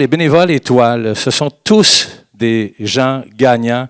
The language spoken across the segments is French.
les bénévoles étoiles, ce sont tous des gens gagnants.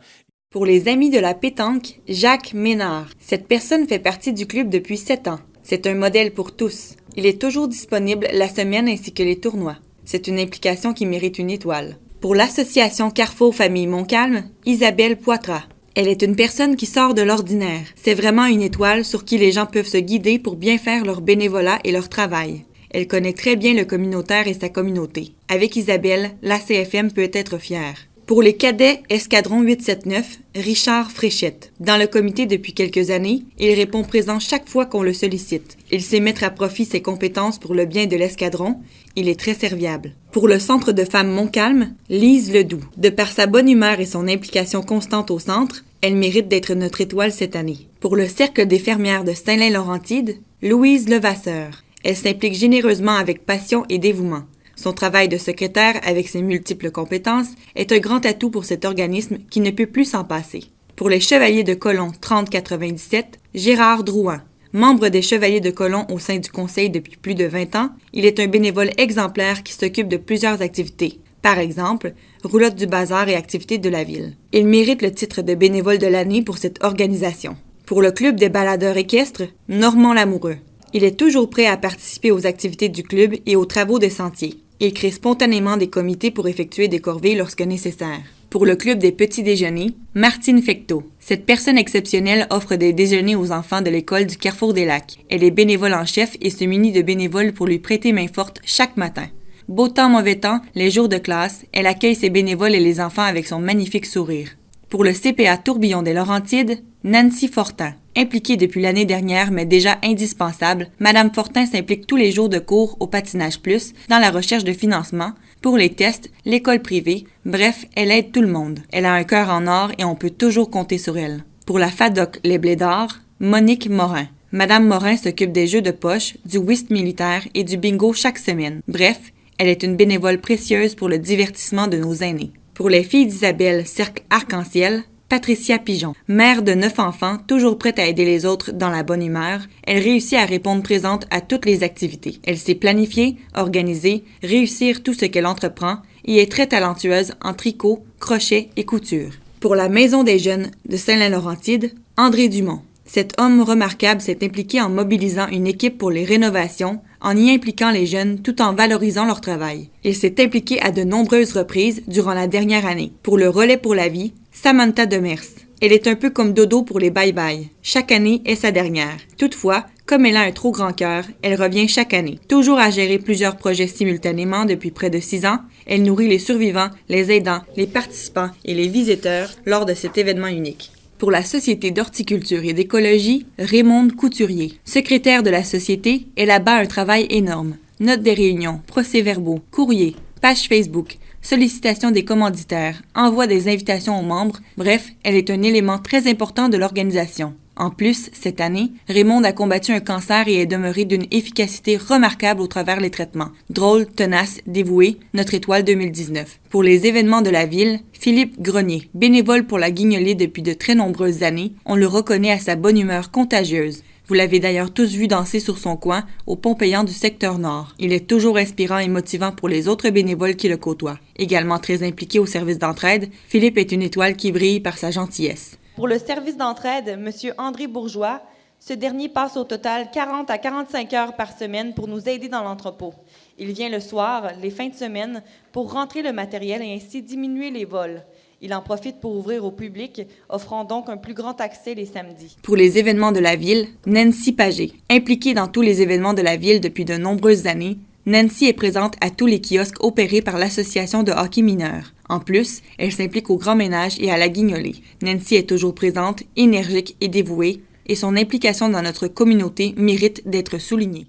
Pour les amis de la pétanque, Jacques Ménard. Cette personne fait partie du club depuis 7 ans. C'est un modèle pour tous. Il est toujours disponible la semaine ainsi que les tournois. C'est une implication qui mérite une étoile. Pour l'association Carrefour Famille Montcalm, Isabelle Poitras. Elle est une personne qui sort de l'ordinaire. C'est vraiment une étoile sur qui les gens peuvent se guider pour bien faire leur bénévolat et leur travail. Elle connaît très bien le communautaire et sa communauté. Avec Isabelle, l'ACFM peut être fière. Pour les cadets Escadron 879, Richard Fréchette. Dans le comité depuis quelques années, il répond présent chaque fois qu'on le sollicite. Il sait mettre à profit ses compétences pour le bien de l'escadron. Il est très serviable. Pour le Centre de femmes Montcalm, Lise Ledoux. De par sa bonne humeur et son implication constante au centre, elle mérite d'être notre étoile cette année. Pour le Cercle des fermières de Saint-Lin-Laurentide, Louise Levasseur. Elle s'implique généreusement avec passion et dévouement. Son travail de secrétaire, avec ses multiples compétences, est un grand atout pour cet organisme qui ne peut plus s'en passer. Pour les Chevaliers de Colomb 3097, Gérard Drouin. Membre des Chevaliers de Colomb au sein du conseil depuis plus de 20 ans, il est un bénévole exemplaire qui s'occupe de plusieurs activités. Par exemple, roulotte du bazar et activités de la ville. Il mérite le titre de bénévole de l'année pour cette organisation. Pour le club des baladeurs équestres, Normand Lamoureux. Il est toujours prêt à participer aux activités du club et aux travaux des sentiers. Il crée spontanément des comités pour effectuer des corvées lorsque nécessaire. Pour le club des petits déjeuners, Martine Fecteau. Cette personne exceptionnelle offre des déjeuners aux enfants de l'école du Carrefour des Lacs. Elle est bénévole en chef et se munit de bénévoles pour lui prêter main forte chaque matin. Beau temps, mauvais temps, les jours de classe, elle accueille ses bénévoles et les enfants avec son magnifique sourire. Pour le CPA Tourbillon des Laurentides, Nancy Fortin. Impliquée depuis l'année dernière, mais déjà indispensable, Madame Fortin s'implique tous les jours de cours au Patinage Plus, dans la recherche de financement, pour les tests, l'école privée, bref, elle aide tout le monde. Elle a un cœur en or et on peut toujours compter sur elle. Pour la FADOC Les Blédards, Monique Morin. Madame Morin s'occupe des jeux de poche, du whist militaire et du bingo chaque semaine. Bref, elle est une bénévole précieuse pour le divertissement de nos aînés. Pour les filles d'Isabelle, Cercle Arc-en-Ciel, Patricia Pigeon. Mère de 9 enfants, toujours prête à aider les autres dans la bonne humeur, elle réussit à répondre présente à toutes les activités. Elle sait planifier, organiser, réussir tout ce qu'elle entreprend et est très talentueuse en tricot, crochet et couture. Pour la Maison des jeunes de Saint-Lin-Laurentide, André Dumont. Cet homme remarquable s'est impliqué en mobilisant une équipe pour les rénovations, en y impliquant les jeunes tout en valorisant leur travail. Il s'est impliqué à de nombreuses reprises durant la dernière année. Pour le Relais pour la vie, Samantha Demers. Elle est un peu comme Dodo pour les bye-bye. Chaque année est sa dernière. Toutefois, comme elle a un trop grand cœur, elle revient chaque année. Toujours à gérer plusieurs projets simultanément depuis près de 6 ans, elle nourrit les survivants, les aidants, les participants et les visiteurs lors de cet événement unique. Pour la Société d'horticulture et d'écologie, Raymonde Couturier. Secrétaire de la Société, elle abat un travail énorme. Notes des réunions, procès-verbaux, courriers, page Facebook, sollicitation des commanditaires, envoi des invitations aux membres, bref, elle est un élément très important de l'organisation. En plus, cette année, Raymonde a combattu un cancer et est demeurée d'une efficacité remarquable au travers les traitements. Drôle, tenace, dévouée, notre étoile 2019. Pour les événements de la ville, Philippe Grenier. Bénévole pour la Guignolée depuis de très nombreuses années, on le reconnaît à sa bonne humeur contagieuse. Vous l'avez d'ailleurs tous vu danser sur son coin, au pont payant du secteur nord. Il est toujours inspirant et motivant pour les autres bénévoles qui le côtoient. Également très impliqué au service d'entraide, Philippe est une étoile qui brille par sa gentillesse. Pour le service d'entraide, M. André Bourgeois, ce dernier passe au total 40 à 45 heures par semaine pour nous aider dans l'entrepôt. Il vient le soir, les fins de semaine, pour rentrer le matériel et ainsi diminuer les vols. Il en profite pour ouvrir au public, offrant donc un plus grand accès les samedis. Pour les événements de la ville, Nancy Pagé. Impliquée dans tous les événements de la ville depuis de nombreuses années, Nancy est présente à tous les kiosques opérés par l'Association de hockey mineur. En plus, elle s'implique au grand ménage et à la guignolée. Nancy est toujours présente, énergique et dévouée, et son implication dans notre communauté mérite d'être soulignée.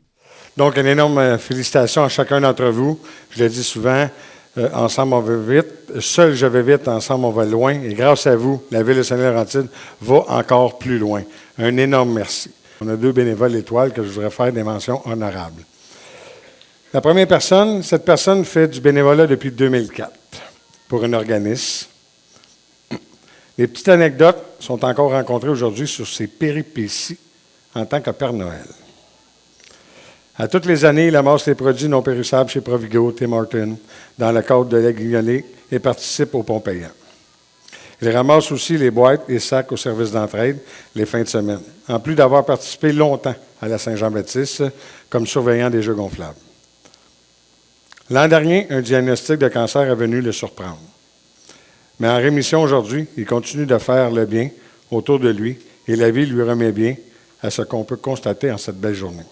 Donc, une énorme félicitation à chacun d'entre vous. Je le dis souvent, ensemble on va vite. Seul je vais vite, ensemble on va loin. Et grâce à vous, la ville de Saint-Laurentide va encore plus loin. Un énorme merci. On a 2 bénévoles étoiles que je voudrais faire des mentions honorables. La première personne, cette personne fait du bénévolat depuis 2004 pour un organisme. Les petites anecdotes sont encore rencontrées aujourd'hui sur ses péripéties en tant que Père Noël. À toutes les années, il amasse les produits non périssables chez Provigo, Tim Hortons, dans le cadre de la Guignolée et participe au pont payant. Il ramasse aussi les boîtes et sacs au service d'entraide les fins de semaine, en plus d'avoir participé longtemps à la Saint-Jean-Baptiste comme surveillant des jeux gonflables. L'an dernier, un diagnostic de cancer est venu le surprendre. Mais en rémission aujourd'hui, il continue de faire le bien autour de lui et la vie lui remet bien à ce qu'on peut constater en cette belle journée.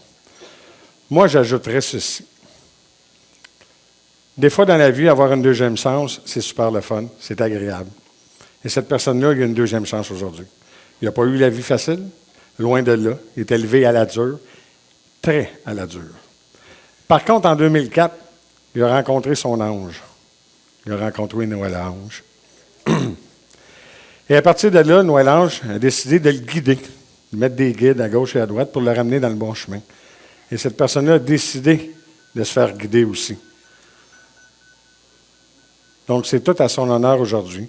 Moi, j'ajouterais ceci. Des fois dans la vie, avoir une deuxième chance, c'est super le fun, c'est agréable. Et cette personne-là, il a une deuxième chance aujourd'hui. Il n'a pas eu la vie facile, loin de là. Il est élevé à la dure, très à la dure. Par contre, en 2004, il a rencontré son ange. Il a rencontré Noël Ange. Et à partir de là, Noël Ange a décidé de le guider, de mettre des guides à gauche et à droite pour le ramener dans le bon chemin. Et cette personne-là a décidé de se faire guider aussi. Donc, c'est tout à son honneur aujourd'hui.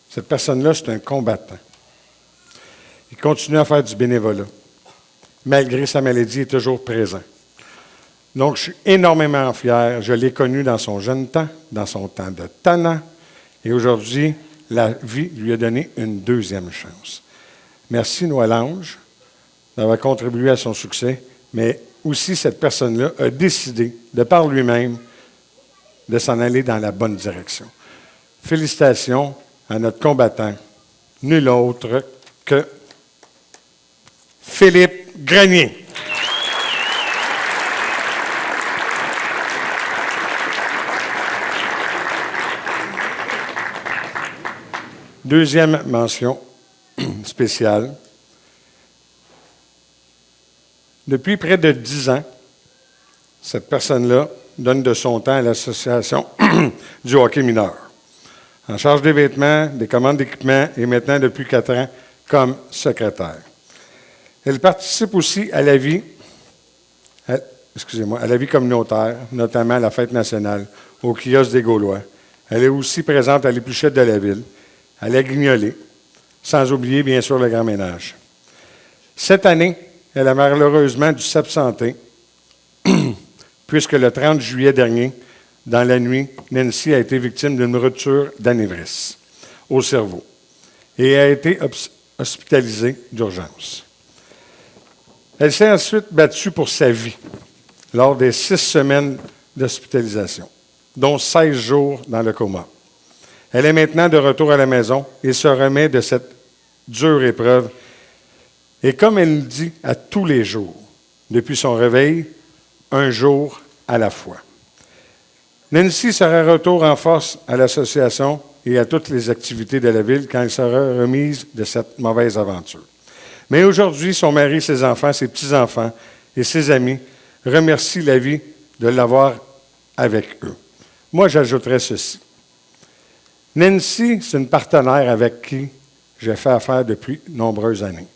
Cette personne-là, c'est un combattant. Il continue à faire du bénévolat. Malgré sa maladie, il est toujours présent. Donc, je suis énormément fier. Je l'ai connu dans son jeune temps, dans son temps de tannant. Et aujourd'hui, la vie lui a donné une deuxième chance. Merci, Noël Ange, d'avoir contribué à son succès. Mais aussi, cette personne-là a décidé, de par lui-même, de s'en aller dans la bonne direction. Félicitations à notre combattant, nul autre que Philippe Grenier. Deuxième mention spéciale. Depuis près de 10 ans, cette personne-là donne de son temps à l'association du hockey mineur, en charge des vêtements, des commandes d'équipement et maintenant, depuis 4 ans, comme secrétaire. Elle participe aussi à la vie, à la vie communautaire, notamment à la fête nationale, au kiosque des Gaulois. Elle est aussi présente à l'épluchette de la ville, à la Guignolée, sans oublier, bien sûr, le grand ménage. Cette année, elle a malheureusement dû s'absenter, puisque le 30 juillet dernier, dans la nuit, Nancy a été victime d'une rupture d'anévrisme au cerveau et a été hospitalisée d'urgence. Elle s'est ensuite battue pour sa vie lors des 6 semaines d'hospitalisation, dont 16 jours dans le coma. Elle est maintenant de retour à la maison et se remet de cette dure épreuve. Et comme elle le dit à tous les jours, depuis son réveil, un jour à la fois. Nancy sera retour en force à l'association et à toutes les activités de la ville quand elle sera remise de cette mauvaise aventure. Mais aujourd'hui, son mari, ses enfants, ses petits-enfants et ses amis remercient la vie de l'avoir avec eux. Moi, j'ajouterais ceci. Nancy, c'est une partenaire avec qui j'ai fait affaire depuis nombreuses années.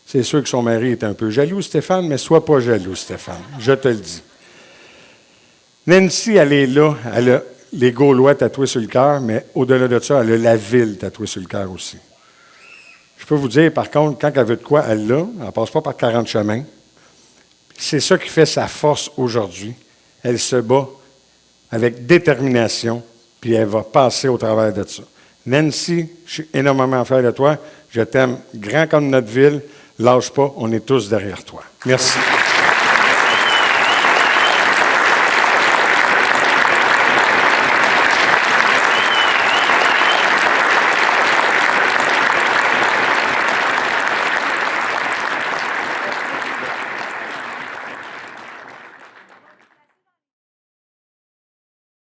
C'est sûr que son mari est un peu jaloux, Stéphane, mais sois pas jaloux, Stéphane, je te le dis. Nancy, elle est là, elle a les Gaulois tatoués sur le cœur, mais au-delà de ça, elle a la ville tatouée sur le cœur aussi. Je peux vous dire, par contre, quand elle veut de quoi, elle l'a, elle ne passe pas par 40 chemins. C'est ça qui fait sa force aujourd'hui. Elle se bat avec détermination, puis elle va passer au travers de ça. Nancy, je suis énormément fier de toi. Je t'aime grand comme notre ville. Lâche pas, on est tous derrière toi. Merci.